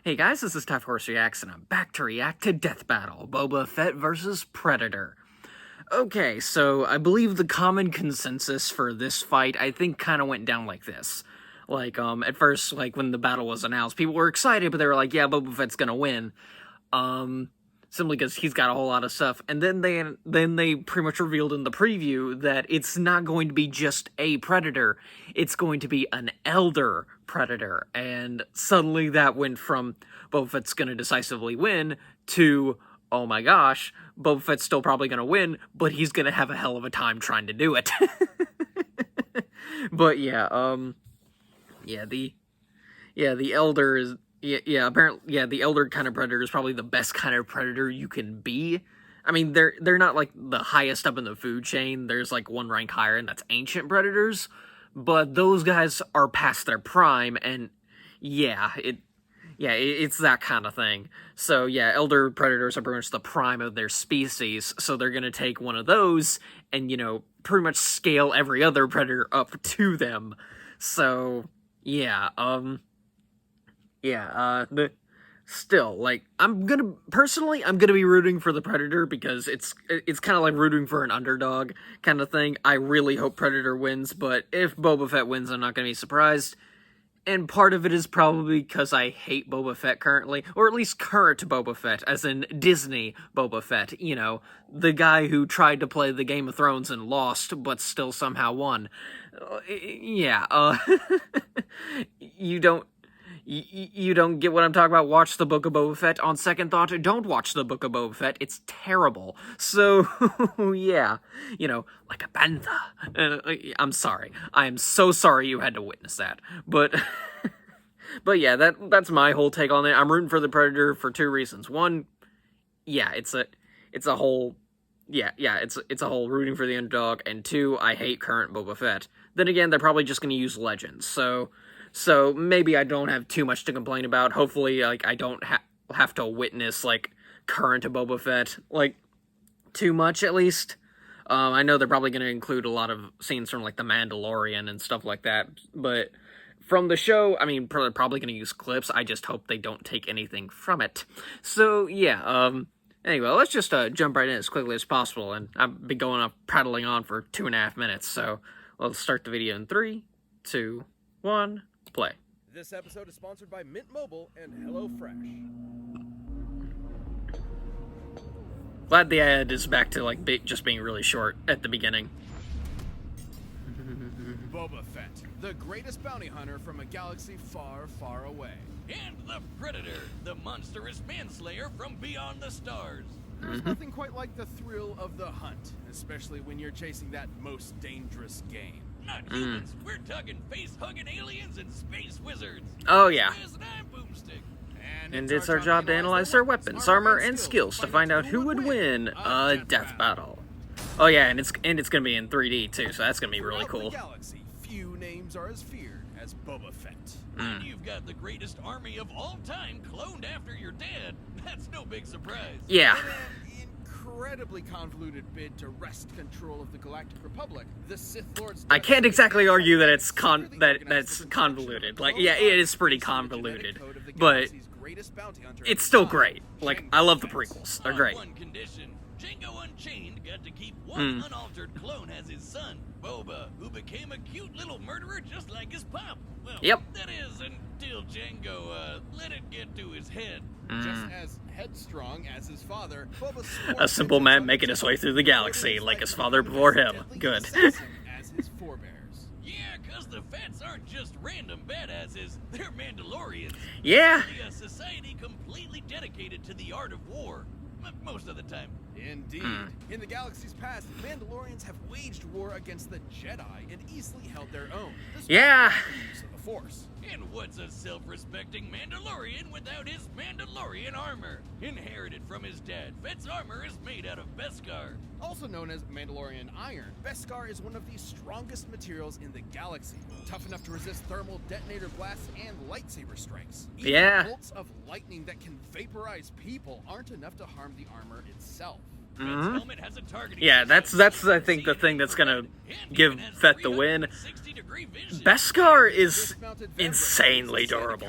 Hey guys, this is Tough Horse Reacts, and I'm back to react to Death Battle, Boba Fett versus Predator. Okay, so I believe the common consensus for this fight, I think, kind of went down like this. At first, when the battle was announced, people were excited, but they were like, yeah, Boba Fett's gonna win. Simply because he's got a whole lot of stuff. And then they pretty much revealed in the preview that it's not going to be just a Predator, it's going to be an Elder Predator. And suddenly that went from Boba Fett's gonna decisively win to, oh my gosh, Boba Fett's still probably gonna win, but he's gonna have a hell of a time trying to do it. But yeah, the Elder is... apparently, the Elder kind of Predator is probably the best kind of Predator you can be. I mean, they're not, the highest up in the food chain. There's, one rank higher, and that's Ancient Predators. But those guys are past their prime, and, it's that kind of thing. So, Elder Predators are pretty much the prime of their species, so they're gonna take one of those and, pretty much scale every other Predator up to them. So, still, I'm gonna be rooting for the Predator because it's kind of like rooting for an underdog kind of thing. I really hope Predator wins, but if Boba Fett wins, I'm not gonna be surprised. And part of it is probably because I hate Boba Fett currently, or at least current Boba Fett, as in Disney Boba Fett, the guy who tried to play the Game of Thrones and lost, but still somehow won. You don't get what I'm talking about? Watch the Book of Boba Fett. On second thought, don't watch the Book of Boba Fett. It's terrible. So, like a panther. I'm sorry. I am so sorry you had to witness that. But, that's my whole take on it. I'm rooting for the Predator for two reasons. One, it's a whole rooting for the underdog. And two, I hate current Boba Fett. Then again, they're probably just going to use Legends. So maybe I don't have too much to complain about. Hopefully, I don't have to witness, current Boba Fett, too much, at least. I know they're probably going to include a lot of scenes from, The Mandalorian and stuff like that. But from the show, I mean, they're probably going to use clips. I just hope they don't take anything from it. So, anyway, let's just jump right in as quickly as possible. And I've been prattling on for 2.5 minutes. So, let's start the video in 3, 2, 1... play. This episode is sponsored by Mint Mobile and HelloFresh. Glad the ad is back to just being really short at the beginning. Boba Fett, the greatest bounty hunter from a galaxy far, far away. And the Predator, the monstrous manslayer from beyond the stars. There's nothing quite like the thrill of the hunt, especially when you're chasing that most dangerous game. Not humans, we're talking face-hugging aliens and space wizards. Oh, yeah. And I'm Boomstick. And it's our job to analyze their weapons, armor, and skills to find out who would win a death battle. Oh, yeah, and it's gonna be in 3D, too, so that's gonna be really cool. Throughout the galaxy, few names are as feared as Boba Fett. And you've got the greatest army of all time cloned after your dad. That's no big surprise. Yeah. In an incredibly convoluted bid to wrest control of the Galactic Republic, the Sith Lords... I can't exactly argue that it's convoluted. It is pretty convoluted, but it's still great. I love the prequels. They're great. One condition, Django Unchained got to keep one unaltered clone as his son, Boba, who became a cute little murderer just like his pop. Well, yep. That is, until Django let it get to his head. Just as headstrong as his father, Boba a simple man making his way through the galaxy, like his father before him. Good. As his forebears. Yeah, because the Fets aren't just random badasses, they're Mandalorians. Yeah. A society completely dedicated to the art of war. Most of the time. Indeed. In the galaxy's past, Mandalorians have waged war against the Jedi and easily held their own. Yeah. Use of the Force. And what's a self-respecting Mandalorian without his Mandalorian armor? Inherited from his dad, Fett's armor is made out of Beskar. Also known as Mandalorian iron, Beskar is one of the strongest materials in the galaxy. Tough enough to resist thermal detonator blasts and lightsaber strikes. Even bolts of lightning that can vaporize people aren't enough to harm the armor itself. Yeah, that's I think the thing that's gonna give Fett the win. Beskar is insanely durable.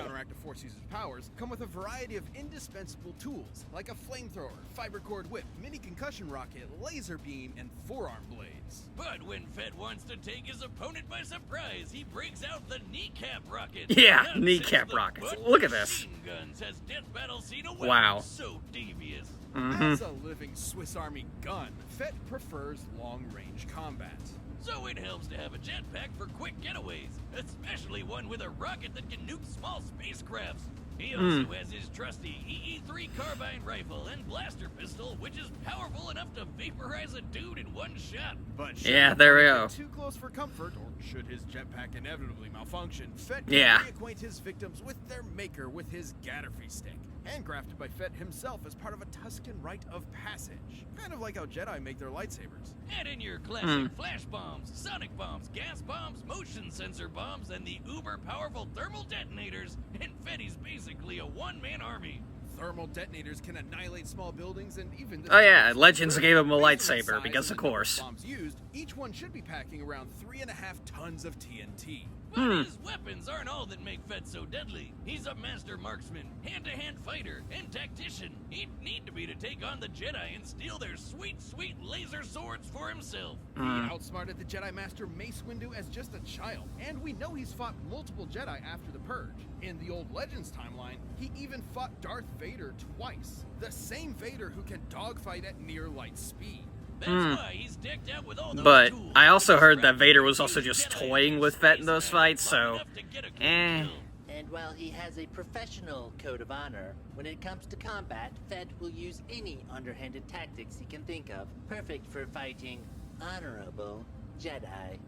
powers come with a variety of indispensable tools, like a flamethrower, fiber cord whip, mini concussion rocket, laser beam, and forearm blades. But when Fett wants to take his opponent by surprise, he breaks out the kneecap rocket. Yeah, Not kneecap just the rockets. butt Look at this. machine guns has Death Battle seen a weapon Wow. so devious. As a living Swiss Army gun, Fett prefers long-range combat. So it helps to have a jetpack for quick getaways, especially one with a rocket that can nuke small spacecrafts. He also has his trusty EE-3 carbine rifle and blaster pistol, which is powerful enough to vaporize a dude in one shot. But Yeah, there we go. Too close for comfort, or should his jetpack inevitably malfunction, Fett can Yeah. reacquaint his victims with their maker with his Gatterfee stick, handcrafted by Fett himself as part of a Tusken rite of passage. Kind of like how Jedi make their lightsabers. Add in your classic flash bombs, sonic bombs, gas bombs, motion sensor bombs, and the uber-powerful thermal detonators, and Fetty's basically a one-man army. Thermal detonators can annihilate small buildings and even... Oh yeah, Legends gave him a Based on the lightsaber size because and of the number course. bombs used, each one should be packing around 3.5 tons of TNT. But his weapons aren't all that make Fett so deadly. He's a master marksman, hand-to-hand fighter, and tactician. He'd need to be to take on the Jedi and steal their sweet, sweet laser swords for himself. He outsmarted the Jedi Master Mace Windu as just a child, and we know he's fought multiple Jedi after the Purge. In the old Legends timeline, he even fought Darth Vader twice. The same Vader who can dogfight at near light speed. That's why he's decked out with all those But tools. I also heard that He's Vader was used also just Jedi toying in with space Fett in those time fights, long so... enough to get a good Eh. kill. And while he has a professional code of honor, when it comes to combat, Fett will use any underhanded tactics he can think of, perfect for fighting honorable Jedi.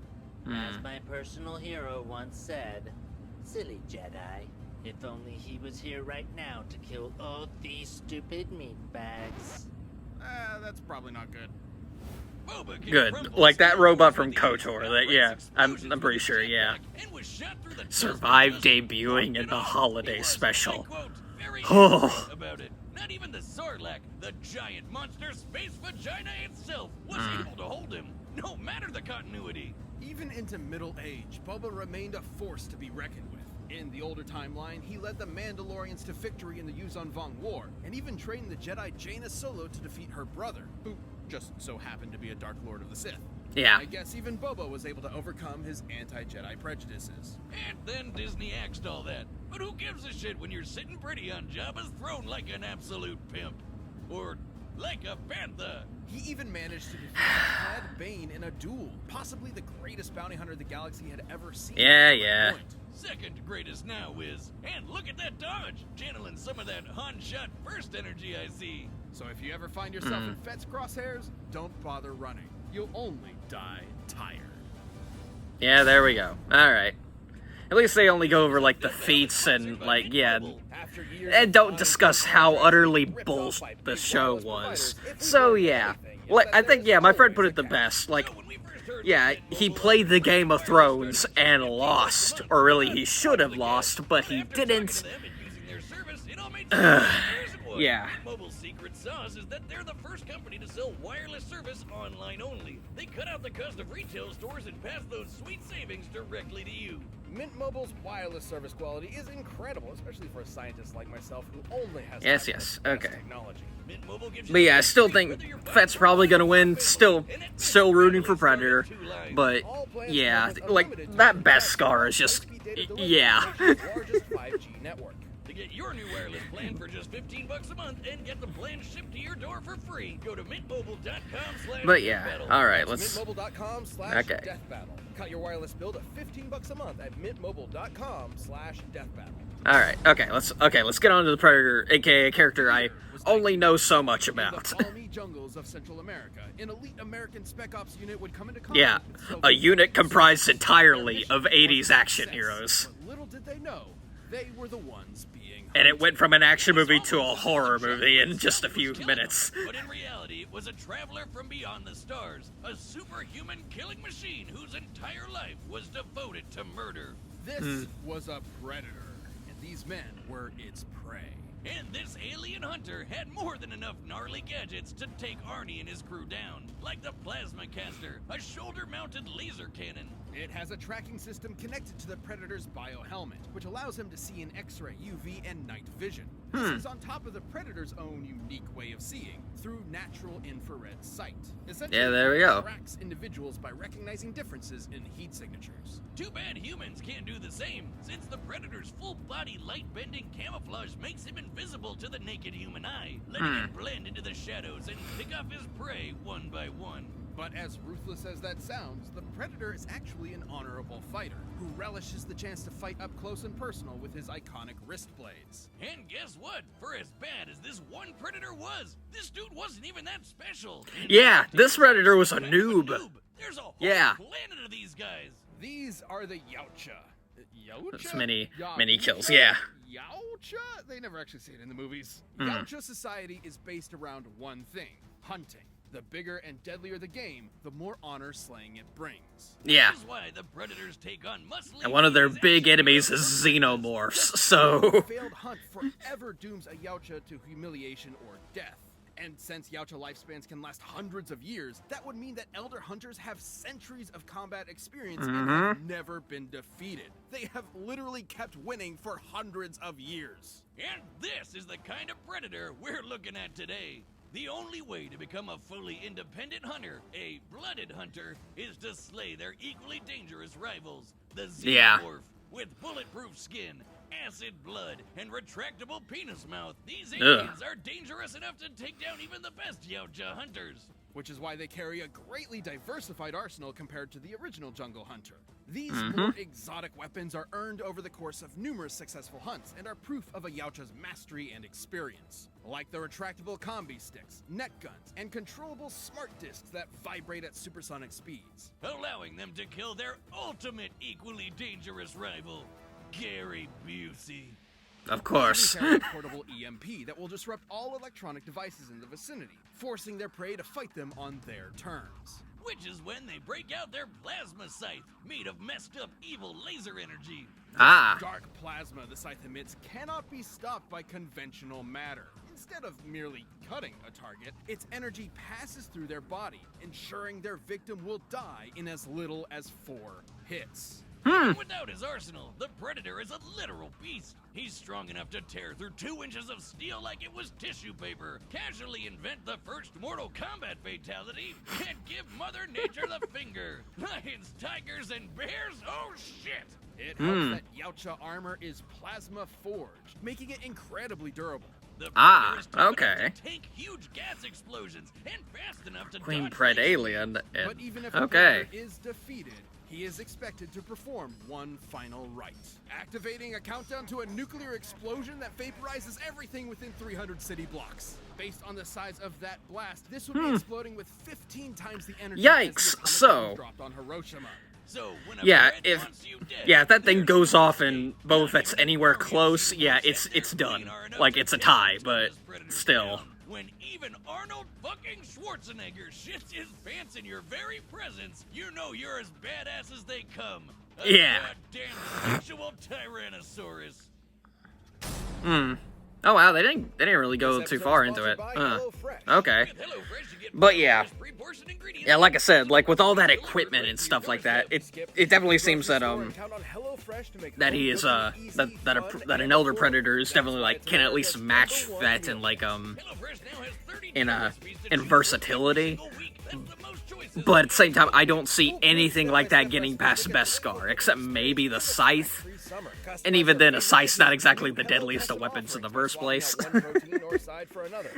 As my personal hero once said, silly Jedi. If only he was here right now to kill all these stupid meatbags. That's probably not good. Boba can Good. crumple Like that steel robot with from the KOTOR, that, outrageous yeah, I'm explosions pretty with sure, his yeah. jetpack and was shot through the chest Survived with just debuting in walking the off. holiday He was, special. I quote, very Oh. angry about it. Not even the Sarlacc, the giant monster space vagina itself, was able to hold him, no matter the continuity. Even into middle age, Boba remained a force to be reckoned with. In the older timeline, he led the Mandalorians to victory in the Yuzon Vong War, and even trained the Jedi Jaina Solo to defeat her brother, who just so happened to be a Dark Lord of the Sith. Yeah. I guess even Boba was able to overcome his anti-Jedi prejudices. And then Disney axed all that. But who gives a shit when you're sitting pretty on Jabba's throne like an absolute pimp? Or like a bantha? He even managed to defeat Cad Bane in a duel, possibly the greatest bounty hunter the galaxy had ever seen. Yeah, at that yeah. point. Second greatest now is, and look at that dodge, channeling some of that Han shot burst energy I see. So if you ever find yourself in Fett's crosshairs, don't bother running. You'll only die tired. Yeah, there we go. Alright. At least they only go over, like, the feats and, like, yeah. After years And of don't flying discuss and how contracts utterly ripped off bullshit by the big show wireless was. providers, if we So, learned yeah. anything, it's Like, that I think, there's yeah, my friend always put a it the catch. best. Like, So when we first heard yeah, that he Boba played the was Game of wireless Thrones started and getting lost. months, Or really, but he should have again, lost, but he after talking didn't. to them and using their service, it all made sense. Years it was. Yeah. Mobile's secret sauce is that they're the first company to sell wireless service online only. They cut out the cost of retail stores and pass those sweet savings directly to you. Mint Mobile's wireless service quality is incredible, especially for a scientist like myself who only has Yes, access yes, to the best okay. technology. Mint Mobile gives you But yeah, I the still free think whether you're buying Fett's from probably gonna Boba win. or Still and it's still rooting for wireless starting Predator. two lines. But, All plans yeah, come with like, unlimited that talk Best and Scar text is just... high-speed data delivery Yeah. to the nation's largest 5G network. To get your new wireless plan for just $15 a month and get the plan shipped to your door for free, go to mintmobile.com/deathbattle. But yeah, alright, let's... Mintmobile.com/deathbattle. Okay. Cut your wireless bill to $15 a month at mintmobile.com/deathbattle. Alright, let's get on to the Predator, aka a character I only know so much In the about. balmy jungles of Central America, an elite American Spec Ops unit would come into contact Yeah, with a Soviet unit forces. comprised Their entirely mission of was 80s success, action heroes. but little did they know, they were the ones being And it went from an action movie to a Almost horror as if movie in Jack just a was few killing minutes. them, But in reality, it was a traveler from beyond the stars, a superhuman killing machine whose entire life was devoted to murder. This was a predator, and these men were its prey. And this alien hunter had more than enough gnarly gadgets to take Arnie and his crew down, like the plasma caster, a shoulder-mounted laser cannon. It has a tracking system connected to the Predator's biohelmet, which allows him to see in X-ray, UV, and night vision. This is on top of the Predator's own unique way of seeing, through natural infrared sight. Essentially, Yeah, there we go. it tracks individuals by recognizing differences in heat signatures. Too bad humans can't do the same, since the Predator's full-body light-bending camouflage makes him invisible to the naked human eye, letting him blend into the shadows and pick off his prey one by one. But as ruthless as that sounds, the Predator is actually an honorable fighter, who relishes the chance to fight up close and personal with his iconic wrist blades. And guess what? For as bad as this one Predator was, this dude wasn't even that special. Yeah, this Predator was a noob. There's a whole Yeah. planet of these guys. These are the YAUTJA. YAUTJA? That's many Yautja? kills, yeah. YAUTJA? They never actually say it in the movies. YAUTJA society is based around one thing: hunting. The bigger and deadlier the game, the more honor slaying it brings. Yeah. This is why the Predators take on muscly And one of their beings big and enemies is xenomorphs, so... Failed hunt forever dooms a YAUTJA to humiliation or death. And since YAUTJA lifespans can last hundreds of years, that would mean that Elder Hunters have centuries of combat experience and have never been defeated. They have literally kept winning for hundreds of years. And this is the kind of Predator we're looking at today. The only way to become a fully independent hunter, a blooded hunter, is to slay their equally dangerous rivals, the Yeah. Xenomorph. With bulletproof skin, acid blood, and retractable penis mouth, these aliens are dangerous enough to take down even the best YAUTJA hunters. Which is why they carry a greatly diversified arsenal compared to the original Jungle Hunter. These more exotic weapons are earned over the course of numerous successful hunts and are proof of a YAUTJA's mastery and experience. Like the retractable combi sticks, net guns, and controllable smart discs that vibrate at supersonic speeds. Allowing them to kill their ultimate equally dangerous rival, Gary Busey. Of course. They carry a portable EMP that will disrupt all electronic devices in the vicinity, forcing their prey to fight them on their terms. Which is when they break out their plasma scythe, made of messed up evil laser energy. Dark plasma the scythe emits cannot be stopped by conventional matter. Instead of merely cutting a target, its energy passes through their body, ensuring their victim will die in as little as 4 hits. Even without his arsenal, the Predator is a literal beast. He's strong enough to tear through 2 inches of steel like it was tissue paper, casually invent the first Mortal Kombat fatality, and give Mother Nature the finger. Lions, tigers, and bears? Oh shit! It helps that YAUTJA armor is plasma forged, making it incredibly durable. The Predator is tough okay. enough to tank huge gas explosions and fast enough to Queen dodge Pred laser alien. But even if a Okay. Predator is defeated, he is expected to perform one final rite, activating a countdown to a nuclear explosion that vaporizes everything within 300 city blocks. Based on the size of that blast, this would be exploding with 15 times the energy as the Yikes, atomic so- bomb dropped on Hiroshima. So when a Yeah, Pred if wants you dead, yeah, if that thing there's goes no off way. and Boba Fett's anywhere close, yeah, it's done. Like it's a tie, but still. When even Arnold fucking Schwarzenegger shits his pants in your very presence, you know you're as badass as they come. A Yeah. goddamn sexual Tyrannosaurus. Oh wow, they didn't really go too far into it. Okay. With HelloFresh, you get But yeah. pre-portioned ingredients. Yeah, like I said, like with all that equipment and stuff like that, it definitely seems that that he is that an Elder Predator is definitely like can at least match Fett and like HelloFresh now has 32 in recipes to in choose versatility. from every single week. That's the most choices. But at the same time, I don't see anything like that getting past Beskar, except maybe the Scythe. And even then, a Scythe's not exactly the deadliest of weapons in the first place.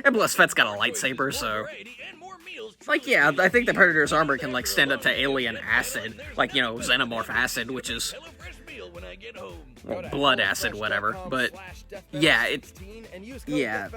And plus, Fett's got a lightsaber, so... Variety and more meals Like, yeah, I think the Predator's armor can, like, stand up to alien acid. Like, you know, Xenomorph acid, which is... HelloFresh meal when I get home. well, blood acid, whatever. But, yeah, yeah.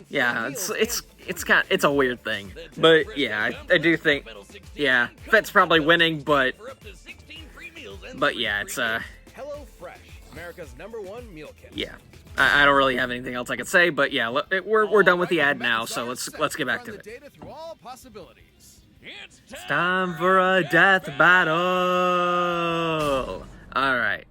Yeah, it's a weird thing. But, yeah, I do think... Yeah, Fett's probably winning, but... For up to 16 free meals and But, yeah, it's, HelloFresh, America's #1 meal kit. yeah. I don't really have anything else I could say, but yeah, we're done with the ad now, so let's get back to Run it. the data through all possibilities. It's It's time for a death battle. All right.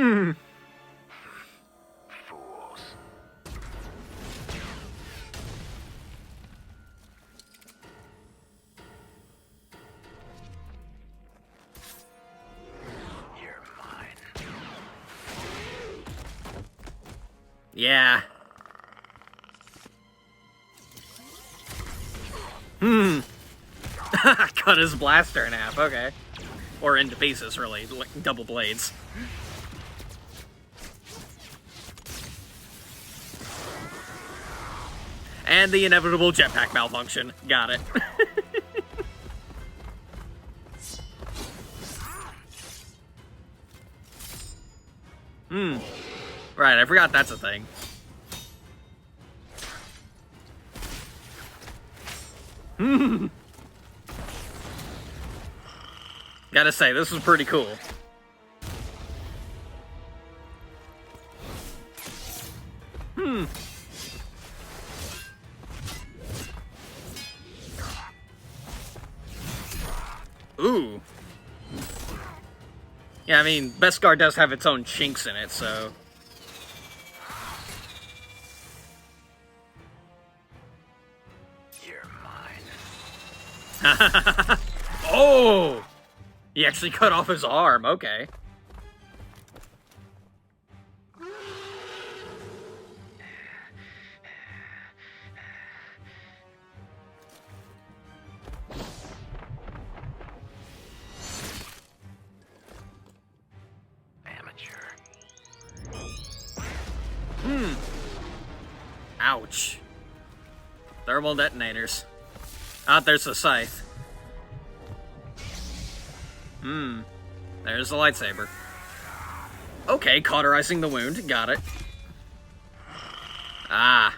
Hmm. Fools. You're mine. Yeah. Hmm. Cut his blaster in half, okay. Or into pieces, really. Like double blades. And the inevitable jetpack malfunction. Got it. Right, I forgot that's a thing. Gotta say, this was pretty cool. Ooh. Yeah, I mean, Beskar does have its own chinks in it, so... You're mine. Oh! He actually cut off his arm, okay. Amateur. Ouch. Thermal detonators. Ah, there's the scythe. There's the lightsaber. Okay, cauterizing the wound. Got it. Ah.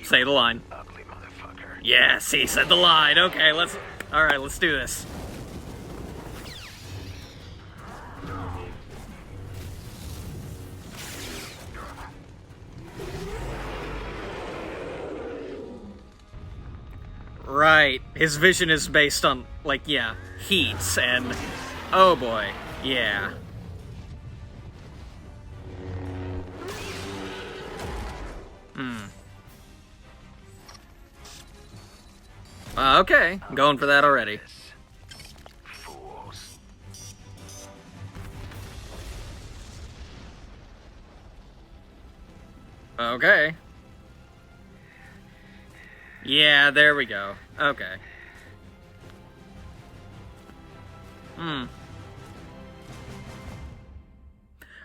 Say the line. Ugly motherfucker. Yes, he said the line. Okay, let's... Alright, let's do this. Right. His vision is based on, like, yeah, heats and... Oh boy. Yeah. Okay, going for that already. Fools. Okay. Yeah, there we go. Okay.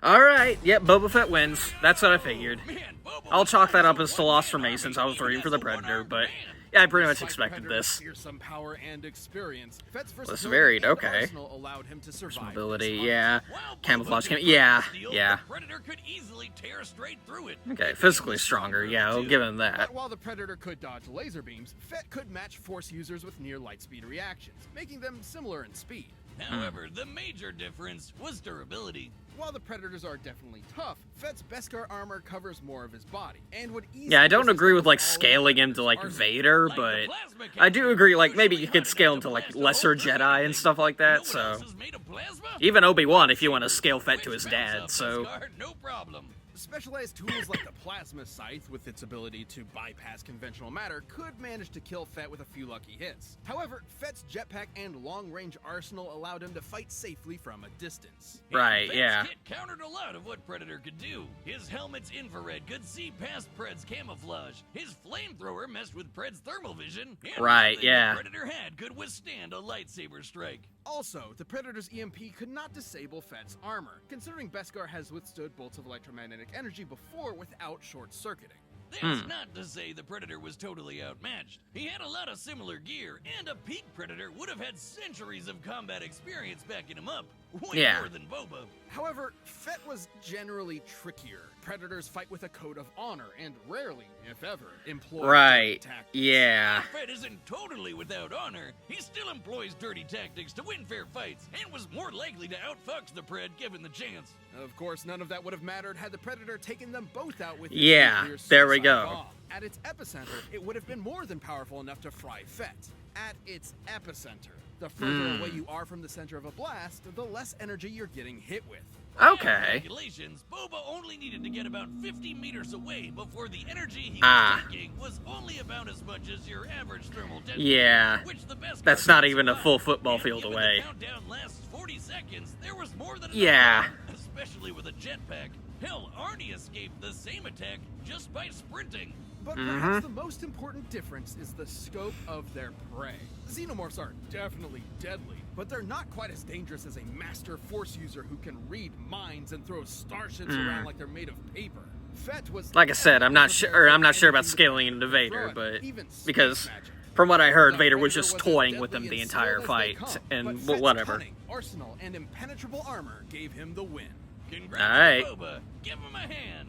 Alright, yep, Boba Fett wins. That's what I figured. Man, Boba I'll was chalk that up nice as and to loss for one-armed me since I was even rooting for as the a Predator, one-armed but man. yeah, I pretty much Despite expected Predator's this. fearsome power and experience, Fett's Less versatility varied, and okay. arsenal allowed him to survive Mobility, this yeah. While Boba Camouflage, could yeah, steal, yeah. the Predator could easily tear straight through it. Okay, physically stronger, yeah, I'll give him that. But while the Predator could dodge laser beams, Fett could match Force users with near light speed reactions, making them similar in speed. However, the major difference was durability. While the Predators are definitely tough, Fett's Beskar armor covers more of his body, and would easily Yeah, I don't resist agree with, like, all of scaling him to, like, Predator's Vader, Like the but plasma I do cannon, agree, like, maybe usually you could hunted scale enough him to, to like, blast a lesser hole through Jedi and anything. stuff like No that, one so... else is made of plasma? Even Obi-Wan, if you want to scale Fett to Which his backs dad, up so... Beskar, no problem. Specialized tools like the plasma scythe, with its ability to bypass conventional matter, could manage to kill Fett with a few lucky hits. However, Fett's jetpack and long-range arsenal allowed him to fight safely from a distance. Right, Fett's yeah. kit countered a lot of what Predator could do. His helmet's infrared could see past Pred's camouflage. His flamethrower messed with Pred's thermal vision. And Right, nothing yeah. the Predator had could withstand a lightsaber strike. Also, the Predator's EMP could not disable Fett's armor, considering Beskar has withstood bolts of electromagnetic energy before without short-circuiting. That's not to say the Predator was totally outmatched. He had a lot of similar gear, and a peak Predator would have had centuries of combat experience backing him up. Way Yeah. more than Boba. However, Fett was generally trickier. Predators fight with a code of honor and rarely, if ever, employ Right, dirty tactics. yeah. Fett isn't totally without honor. He still employs dirty tactics to win fair fights, and was more likely to outfox the Pred given the chance. Of course, none of that would have mattered had the Predator taken them both out with his Yeah, nuclear there we we go. Bomb. At its epicenter, it would have been more than powerful enough to fry Fett. At its epicenter, the further away you are from the center of a blast, the less energy you're getting hit with. Okay. Calculations, Boba only needed to get about 50 meters away before the energy he was taking was only about as much as your average thermal detonator. Yeah. Which the best That's not even a full football field away. The countdown lasts 40 seconds. There was more than enough Yeah. time, especially with a jetpack. Hell, Arnie escaped the same attack just by sprinting. But perhaps the most important difference is the scope of their prey. Xenomorphs are definitely deadly, but they're not quite as dangerous as a master force user who can read minds and throw starships around like they're made of paper. Fett was, Like I said, I'm not sure about scaling into Vader, but because from what I heard, Vader was just toying with him the entire fight, and whatever. Cunning, arsenal, and impenetrable armor gave him the win. Congrats Alright. to Boba. Give him a hand.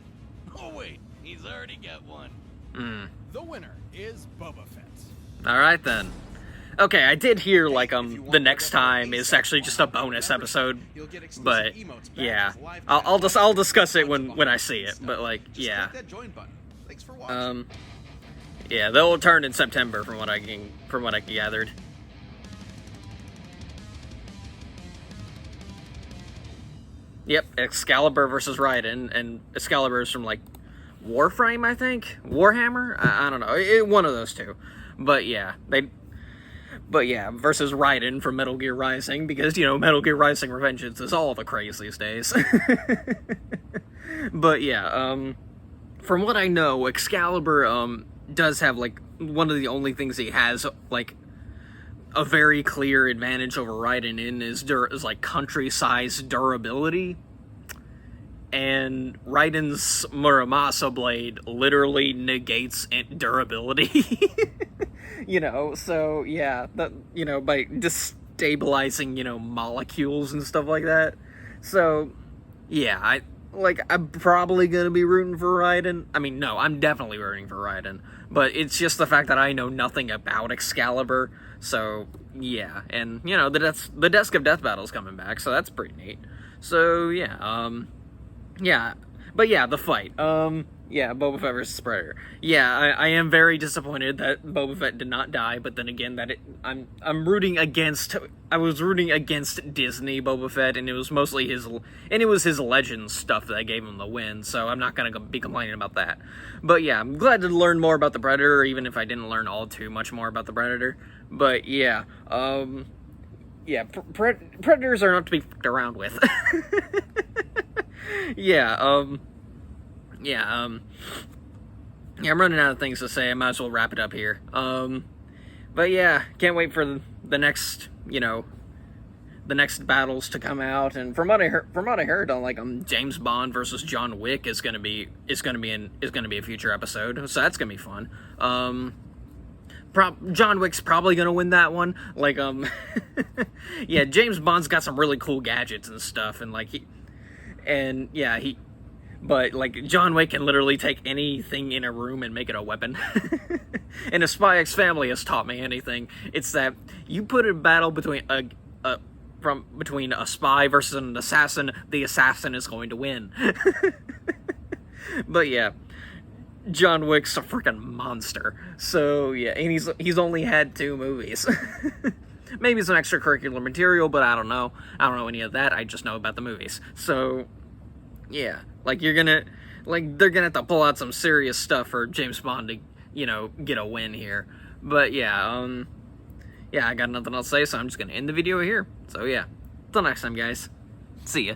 Oh wait, he's already got one. The winner is Boba Fett. Alright then. Okay, I did hear, like, the next time is actually just a bonus episode, but, yeah, I'll discuss it when I see it, but, like, yeah. Yeah, they'll return in September from what I gathered. Yep, Excalibur versus Raiden, and Excalibur is from, like, Warframe, I think? Warhammer? I don't know, one of those two. But yeah, versus Raiden from Metal Gear Rising, because, you know, Metal Gear Rising Revengeance is all the craze these days. But yeah, from what I know, Excalibur, does have, like, one of the only things he has, like, a very clear advantage over Raiden in is like, country-sized durability. And Raiden's Muramasa blade literally negates durability. You know, so, yeah, that, you know, by destabilizing, you know, molecules and stuff like that. So, yeah, I'm probably gonna be rooting for Raiden. I mean, no, I'm definitely rooting for Raiden. But it's just the fact that I know nothing about Excalibur. So, yeah, and, you know, the Desk of Death Battle's coming back, so that's pretty neat. So, yeah, yeah, but yeah, the fight, yeah, Boba Fett versus Predator. Yeah, I am very disappointed that Boba Fett did not die, but then again, I was rooting against Disney Boba Fett, and it was mostly his Legends stuff that gave him the win, so I'm not gonna be complaining about that. But yeah, I'm glad to learn more about the Predator, even if I didn't learn all too much more about the Predator. But yeah, yeah, Predators are not to be f***ed around with. Yeah, I'm running out of things to say. I might as well wrap it up here. But yeah, can't wait for the next, you know, the next battles to come out. And from what I heard, like, James Bond versus John Wick is gonna be a future episode, so that's gonna be fun. John Wick's probably gonna win that one. Like, yeah, James Bond's got some really cool gadgets and stuff, and, like, but, like, John Wick can literally take anything in a room and make it a weapon. And if Spy X Family has taught me anything, it's that you put a battle between a spy versus an assassin, the assassin is going to win. But yeah, John Wick's a freaking monster. So yeah, and he's only had 2 movies. Maybe some extracurricular material, but I don't know. I don't know any of that. I just know about the movies. So yeah, like, they're gonna have to pull out some serious stuff for James Bond to, you know, get a win here. But yeah, yeah, I got nothing else to say, so I'm just gonna end the video here. So yeah, till next time, guys. See ya.